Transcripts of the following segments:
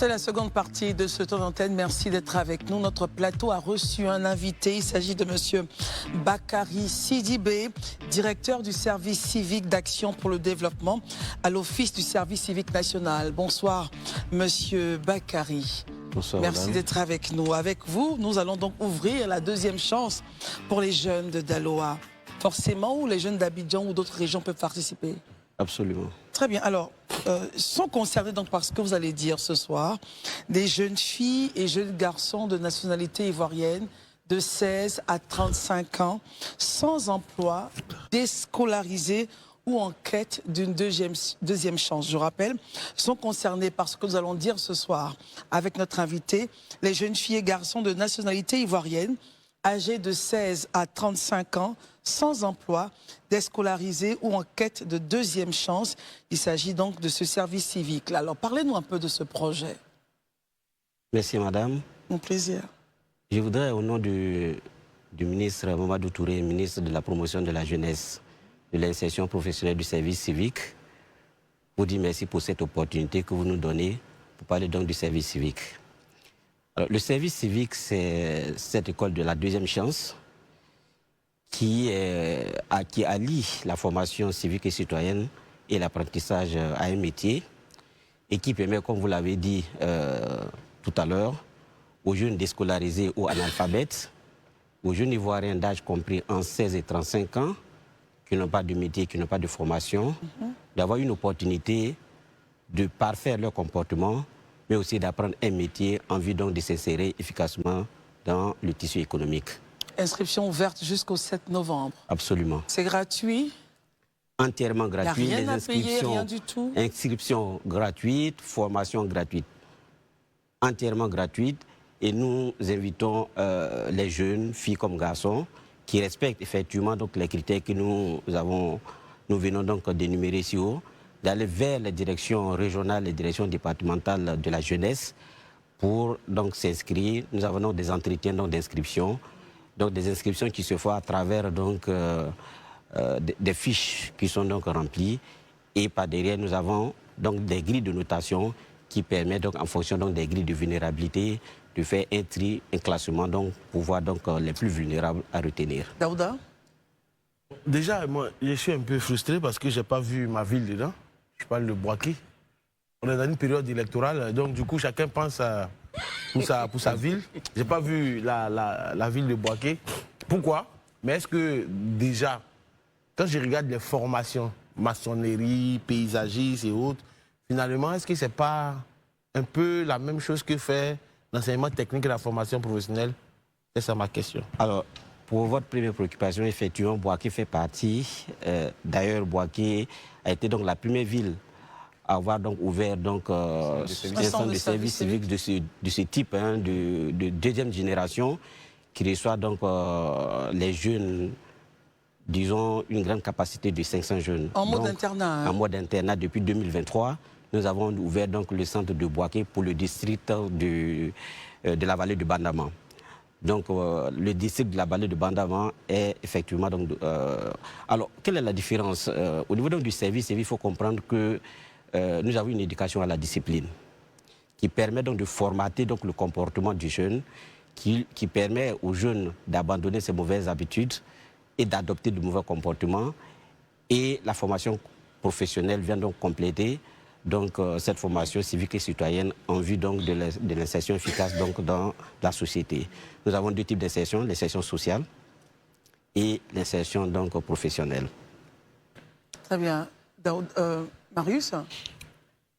C'est la seconde partie de ce tour d'antenne. Merci d'être avec nous. Notre plateau a reçu un invité. Il s'agit de monsieur Bakary Sidibé, directeur du service civique d'action pour le développement à l'Office du service civique national. Bonsoir, monsieur Bakary. Bonsoir, merci d'être avec nous. Avec vous, nous allons donc ouvrir la deuxième chance pour les jeunes de Daloa. Forcément, ou les jeunes d'Abidjan ou d'autres régions peuvent participer? Absolument. Très bien. Alors, sont concernés donc par ce que vous allez dire ce soir des jeunes filles et jeunes garçons de nationalité ivoirienne de 16 à 35 ans, sans emploi, déscolarisés ou en quête d'une deuxième chance. Je rappelle, sont concernés par ce que nous allons dire ce soir avec notre invité, les jeunes filles et garçons de nationalité ivoirienne, âgés de 16 à 35 ans, sans emploi, déscolarisés ou en quête de deuxième chance. Il s'agit donc de ce service civique. Alors, parlez-nous un peu de ce projet. Merci, madame. Mon plaisir. Je voudrais, au nom du ministre Mamadou Touré, ministre de la promotion de la jeunesse, de l'insertion professionnelle du service civique, vous dire merci pour cette opportunité que vous nous donnez pour parler donc du service civique. Alors, le service civique, c'est cette école de la deuxième chance qui allie la formation civique et citoyenne et l'apprentissage à un métier et qui permet, comme vous l'avez dit tout à l'heure, aux jeunes déscolarisés ou analphabètes, aux jeunes ivoiriens d'âge compris en 16 et 35 ans, qui n'ont pas de métier, qui n'ont pas de formation, d'avoir une opportunité de parfaire leur comportement, mais aussi d'apprendre un métier en vue donc de s'insérer efficacement dans le tissu économique. Inscription ouverte jusqu'au 7 novembre. Absolument. C'est gratuit? Entièrement gratuit. Il n'y a rien à payer, rien du tout? Inscription gratuite, formation gratuite. Entièrement gratuite. Et nous invitons les jeunes, filles comme garçons, qui respectent effectivement donc, les critères que nous venons donc d'énumérer ici haut, d'aller vers les directions régionales, les directions départementales de la jeunesse pour donc s'inscrire. Nous avons donc des entretiens d'inscription, donc des inscriptions qui se font à travers donc des fiches qui sont donc remplies et par derrière nous avons donc des grilles de notation qui permettent donc en fonction donc des grilles de vulnérabilité de faire un tri, un classement donc pour voir donc les plus vulnérables à retenir. Daouda? Déjà, moi, je suis un peu frustré parce que je n'ai pas vu ma ville dedans. Je parle de Boaké. On est dans une période électorale, donc du coup, chacun pense pour sa ville. Je n'ai pas vu la ville de Boaké. Pourquoi? Mais est-ce que déjà, quand je regarde les formations, maçonnerie, paysagisme et autres, finalement, est-ce que ce n'est pas un peu la même chose que fait l'enseignement technique et la formation professionnelle? C'est ça ma question. Alors, pour votre première préoccupation, effectivement, Boaké fait partie. D'ailleurs, Boaké a été donc la première ville à avoir donc ouvert donc, un centre de service civique de ce type, hein, de deuxième génération, qui reçoit donc les jeunes, disons, une grande capacité de 500 jeunes. En mode internat. Hein? En mode internat, depuis 2023, nous avons ouvert donc le centre de Boaké pour le district de la vallée de Bandama. Donc, le district de la vallée de Bandama est effectivement... Donc, alors, quelle est la différence? Au niveau donc, du service, il faut comprendre que nous avons une éducation à la discipline qui permet donc de formater donc, le comportement du jeune, qui permet aux jeunes d'abandonner ses mauvaises habitudes et d'adopter de mauvais comportements. Et la formation professionnelle vient donc compléter donc, cette formation civique et citoyenne en vue donc, de l'insertion efficace donc, dans la société. Nous avons deux types d'insertion, l'insertion sociale et l'insertion donc, professionnelle. Très bien. Marius?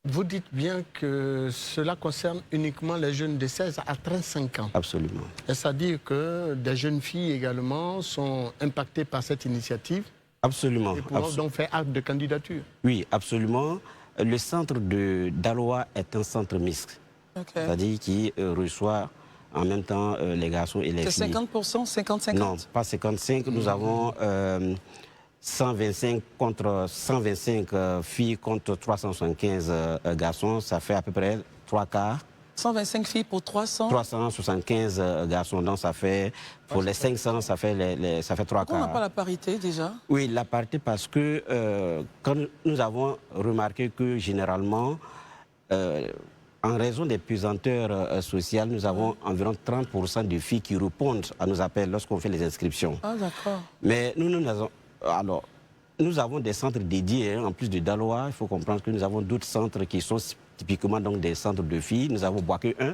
Vous dites bien que cela concerne uniquement les jeunes de 16 à 35 ans. Absolument. C'est-à-dire que des jeunes filles également sont impactées par cette initiative. Absolument. Et pourront donc faire acte de candidature. Oui, absolument. Le centre de Daloa est un centre mixte, c'est-à-dire qui reçoit en même temps les garçons et les filles. C'est 50%, 50-50? Non, pas 55. Nous avons 125 contre 125 filles contre 375 garçons. Ça fait à peu près 3 quarts. 125 filles pour 375 garçons. Donc ça fait, pour les 500, ça fait 3 quarts. Pourquoi on n'a pas la parité déjà? Oui, la parité parce que quand nous avons remarqué que généralement, En raison des pesanteurs sociales, nous avons environ 30% de filles qui répondent à nos appels lorsqu'on fait les inscriptions. Ah, d'accord. Mais nous avons des centres dédiés, hein, en plus de Daloa. Il faut comprendre que nous avons d'autres centres qui sont typiquement donc des centres de filles. Nous avons Boaké 1.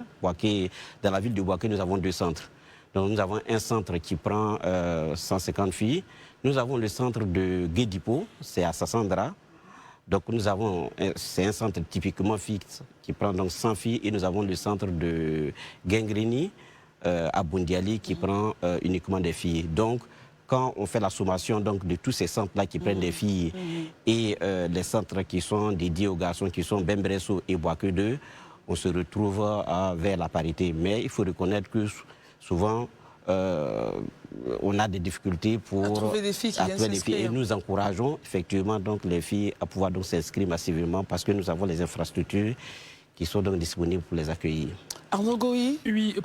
Dans la ville de Boaké, nous avons 2 centres. Donc nous avons un centre qui prend 150 filles. Nous avons le centre de Guédipo, c'est à Sassandra. Donc c'est un centre typiquement fixe qui prend donc 100 filles. Et nous avons le centre de Gengrini à Bundiali qui prend uniquement des filles. Donc quand on fait la sommation donc, de tous ces centres-là qui prennent des filles et les centres qui sont dédiés aux garçons qui sont Bembresso et Boaké 2, on se retrouve vers la parité. Mais il faut reconnaître que souvent, on a des difficultés pour trouver des filles qui viennent s'inscrire. Et nous encourageons effectivement donc, les filles à pouvoir s'inscrire massivement parce que nous avons les infrastructures qui sont donc disponibles pour les accueillir. Arnaud Goï. Oui.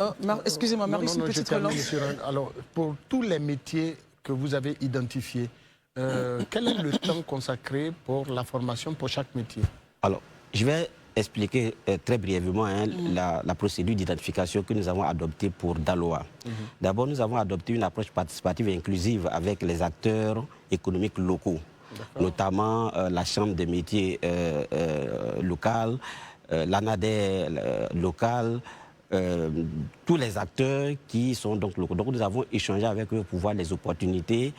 Excusez-moi, Marie, une petite relance. Alors, pour tous les métiers que vous avez identifiés, quel est le temps consacré pour la formation pour chaque métier? Alors, je vais expliquer très brièvement la procédure d'identification que nous avons adoptée pour Daloa. D'abord, nous avons adopté une approche participative et inclusive avec les acteurs économiques locaux, notamment la Chambre des métiers locale, l'ANADER locale, tous les acteurs qui sont donc locaux. Donc nous avons échangé avec eux pour voir les opportunités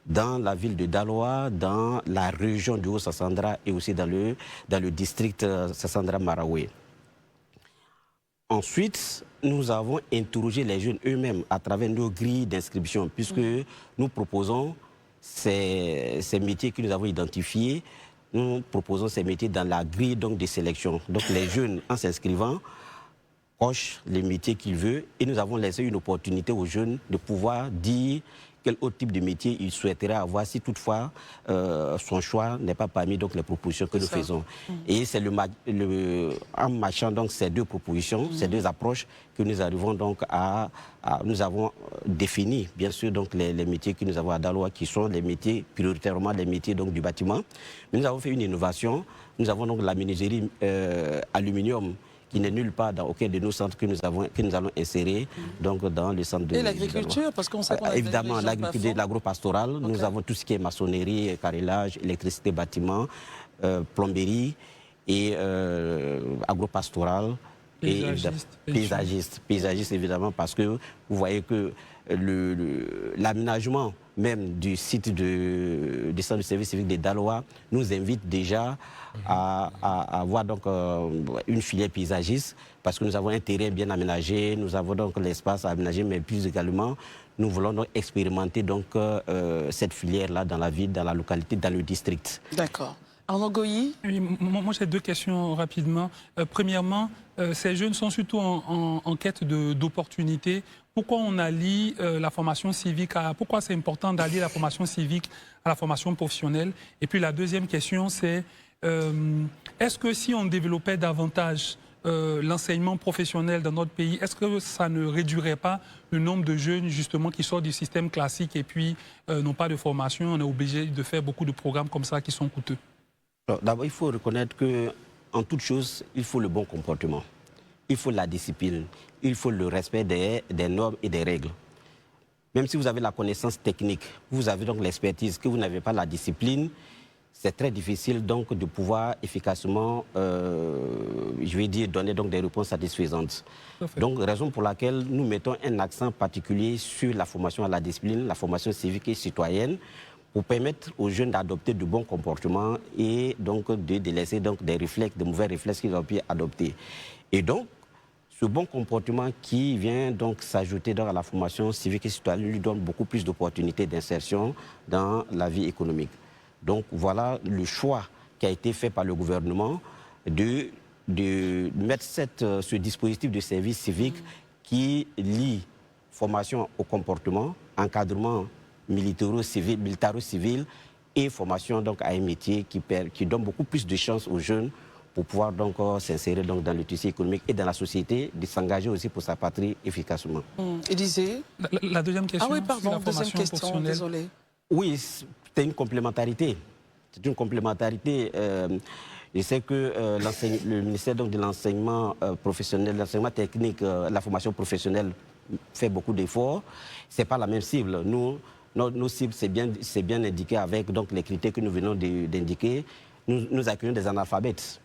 dans la ville de Daloa, dans la région du Haut-Sassandra et aussi dans le district Sassandra-Maraoué. Ensuite, nous avons interrogé les jeunes eux-mêmes à travers nos grilles d'inscription, puisque nous proposons ces métiers que nous avons identifiés, nous proposons ces métiers dans la grille donc, de sélection. Donc les jeunes, en s'inscrivant, cochent les métiers qu'ils veulent et nous avons laissé une opportunité aux jeunes de pouvoir dire quel autre type de métier il souhaiterait avoir si toutefois son choix n'est pas parmi donc, les propositions que nous faisons. Et c'est en marchant donc ces deux propositions, ces deux approches que nous arrivons donc nous avons défini bien sûr donc les métiers que nous avons à Daloa qui sont les métiers prioritairement les métiers donc du bâtiment. Mais nous avons fait une innovation, nous avons donc la menuiserie aluminium qui n'est nulle part dans aucun de nos centres que nous allons insérer donc dans le centre de... Et l'agriculture, parce qu'on sait qu'on a évidemment, l'agriculture, l'agro-pastoral, nous avons tout ce qui est maçonnerie, carrelage, électricité, bâtiment, plomberie et agro-pastoral. Et paysagiste, évidemment, parce que vous voyez que l'aménagement même du site du centre de service civique de Daloa nous invite déjà à avoir donc une filière paysagiste parce que nous avons un terrain bien aménagé, nous avons donc l'espace à aménager, mais plus également nous voulons donc expérimenter donc cette filière-là dans la ville, dans la localité, dans le district. D'accord. Arnaud Goï. Oui, moi j'ai deux questions rapidement. Premièrement, ces jeunes sont surtout en quête d'opportunités. Pourquoi on allie la formation civique pourquoi c'est important d'allier la formation civique à la formation professionnelle? Et puis la deuxième question, c'est est-ce que si on développait davantage l'enseignement professionnel dans notre pays, est-ce que ça ne réduirait pas le nombre de jeunes justement qui sortent du système classique et puis n'ont pas de formation? On est obligé de faire beaucoup de programmes comme ça qui sont coûteux. D'abord, il faut reconnaître qu'en toute chose, il faut le bon comportement. Il faut la discipline. Il faut le respect des normes et des règles. Même si vous avez la connaissance technique, vous avez donc l'expertise, que vous n'avez pas la discipline, c'est très difficile donc de pouvoir efficacement, je vais dire, donner donc des réponses satisfaisantes. Donc, raison pour laquelle nous mettons un accent particulier sur la formation à la discipline, la formation civique et citoyenne, pour permettre aux jeunes d'adopter de bons comportements et donc de délaisser donc des réflexes, de mauvais réflexes qu'ils ont pu adopter. Et donc, ce bon comportement qui vient donc s'ajouter dans la formation civique et citoyenne lui donne beaucoup plus d'opportunités d'insertion dans la vie économique. Donc voilà le choix qui a été fait par le gouvernement de mettre ce dispositif de service civique qui lie formation au comportement, encadrement militaro-civil et formation donc à un métier qui donne beaucoup plus de chances aux jeunes pour pouvoir donc s'insérer donc dans le tissu économique et dans la société, de s'engager aussi pour sa patrie efficacement. Élisée. La deuxième question. Ah oui, pardon, la deuxième question, désolé. Oui, c'est une complémentarité. C'est une complémentarité. Je sais que le ministère donc, de l'enseignement professionnel, l'enseignement technique, la formation professionnelle fait beaucoup d'efforts. Ce n'est pas la même cible. Nous, nos cibles, c'est bien indiqué avec donc, les critères que nous venons d'indiquer. Nous accueillons des analphabètes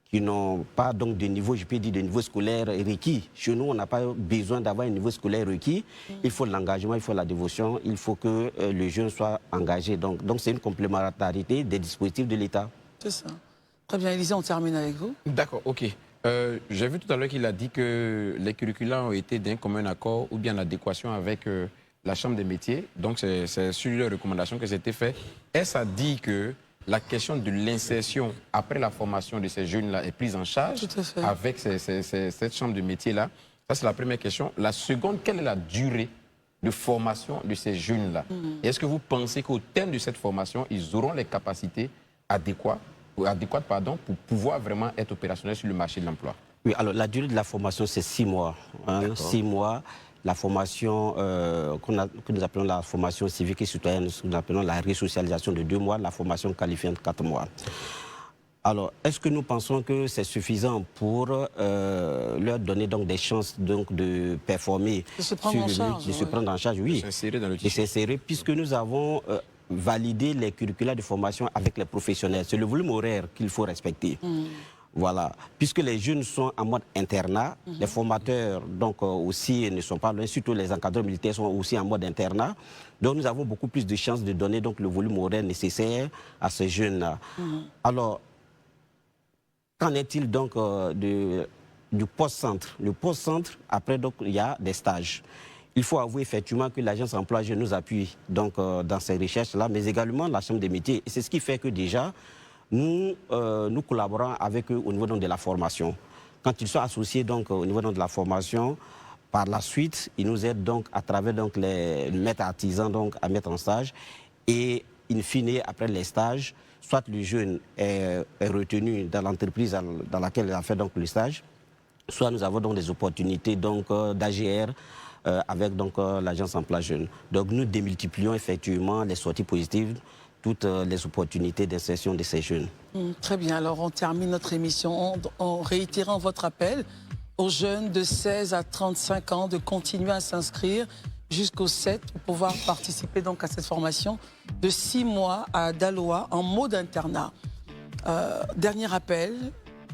qui n'ont pas donc de niveau, je peux dire, de niveau scolaire requis. Chez nous, on n'a pas besoin d'avoir un niveau scolaire requis. Il faut l'engagement, il faut la dévotion, il faut que le jeune soit engagé. Donc c'est une complémentarité des dispositifs de l'État. C'est ça. Très bien, Élisée, on termine avec vous. D'accord, ok. J'ai vu tout à l'heure qu'il a dit que les curricula ont été d'un commun accord ou bien en adéquation avec la Chambre des métiers. Donc c'est sur les recommandations que c'était fait. Est-ce à dire que la question de l'insertion après la formation de ces jeunes-là est prise en charge avec cette chambre de métier-là? Ça, c'est la première question. La seconde, quelle est la durée de formation de ces jeunes-là? Et est-ce que vous pensez qu'au terme de cette formation, ils auront les capacités adéquates pour pouvoir vraiment être opérationnels sur le marché de l'emploi? Oui, alors la durée de la formation, c'est 6 mois. 6 mois. La formation que nous appelons la formation civique et citoyenne, ce que nous appelons la resocialisation de 2 mois, la formation qualifiante 4 mois. Alors, est-ce que nous pensons que c'est suffisant pour leur donner donc des chances donc, de performer, de se prendre en charge, se prendre en charge, oui, de s'insérer, puisque nous avons validé les curricula de formation avec les professionnels. C'est le volume horaire qu'il faut respecter. Voilà, puisque les jeunes sont en mode internat, les formateurs donc aussi ne sont pas loin, surtout les encadreurs militaires sont aussi en mode internat. Donc nous avons beaucoup plus de chances de donner donc le volume horaire nécessaire à ces jeunes-là. Alors, qu'en est-il donc du post-centre? Le post-centre, après donc il y a des stages. Il faut avouer effectivement que l'agence emploi jeune nous appuie donc dans ces recherches-là, mais également la Chambre des métiers. Et c'est ce qui fait que déjà nous collaborons avec eux au niveau donc, de la formation. Quand ils sont associés donc, au niveau donc, de la formation, par la suite, ils nous aident donc, à travers donc, les maîtres artisans donc, à mettre en stage. Et in fine, après les stages, soit le jeune est retenu dans l'entreprise dans laquelle il a fait donc, le stage, soit nous avons donc, des opportunités d'AGR avec l'agence emploi jeune. Donc nous démultiplions effectivement les sorties positives, toutes les opportunités d'insertion de ces jeunes. Très bien, alors on termine notre émission en réitérant votre appel aux jeunes de 16 à 35 ans de continuer à s'inscrire jusqu'au 7 pour pouvoir participer donc à cette formation de 6 mois à Daloa en mode internat. Dernier appel.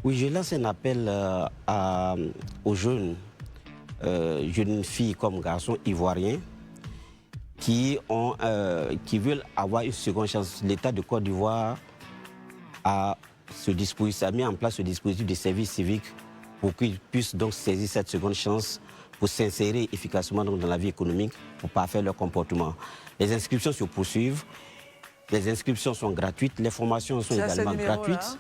Oui, je lance un appel aux jeunes, jeunes filles comme garçons ivoiriens, qui veulent avoir une seconde chance. L'État de Côte d'Ivoire a mis en place ce dispositif de service civique pour qu'ils puissent donc saisir cette seconde chance pour s'insérer efficacement dans la vie économique, pour parfaire leur comportement. Les inscriptions se poursuivent, les inscriptions sont gratuites, les formations sont également gratuites.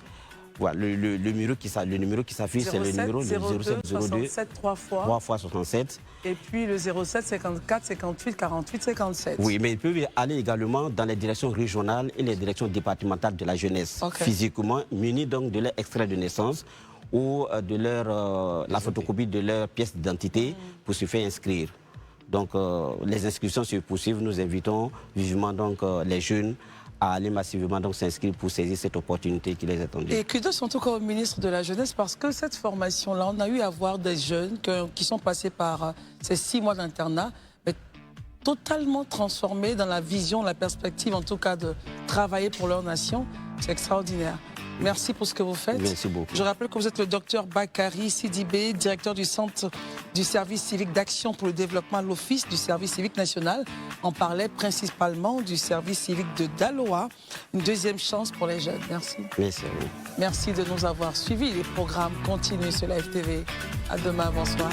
Voilà, le numéro qui s'affiche, c'est le numéro 07 67 3 fois 67. Et puis le 07 54 58 48 57. Oui, mais ils peuvent aller également dans les directions régionales et les directions départementales de la jeunesse, physiquement munis donc de leur extrait de naissance ou de la photocopie de leur pièce d'identité pour se faire inscrire. Donc les inscriptions se poursuivent. Nous invitons vivement donc les jeunes à aller massivement s'inscrire pour saisir cette opportunité qui les attendait. Et kudos en tout cas au ministre de la Jeunesse, parce que cette formation-là, on a eu à voir des jeunes qui sont passés par ces 6 mois d'internat, mais totalement transformés dans la vision, la perspective en tout cas de travailler pour leur nation. C'est extraordinaire. Merci pour ce que vous faites. Merci beaucoup. Je rappelle que vous êtes le docteur Bakary Sidibé, directeur du Centre du service civique d'action pour le développement à l'Office du service civique national. On parlait principalement du service civique de Daloa, une deuxième chance pour les jeunes. Merci. Merci à vous. Merci de nous avoir suivis. Les programmes continuent sur la FTV. À demain, bonsoir.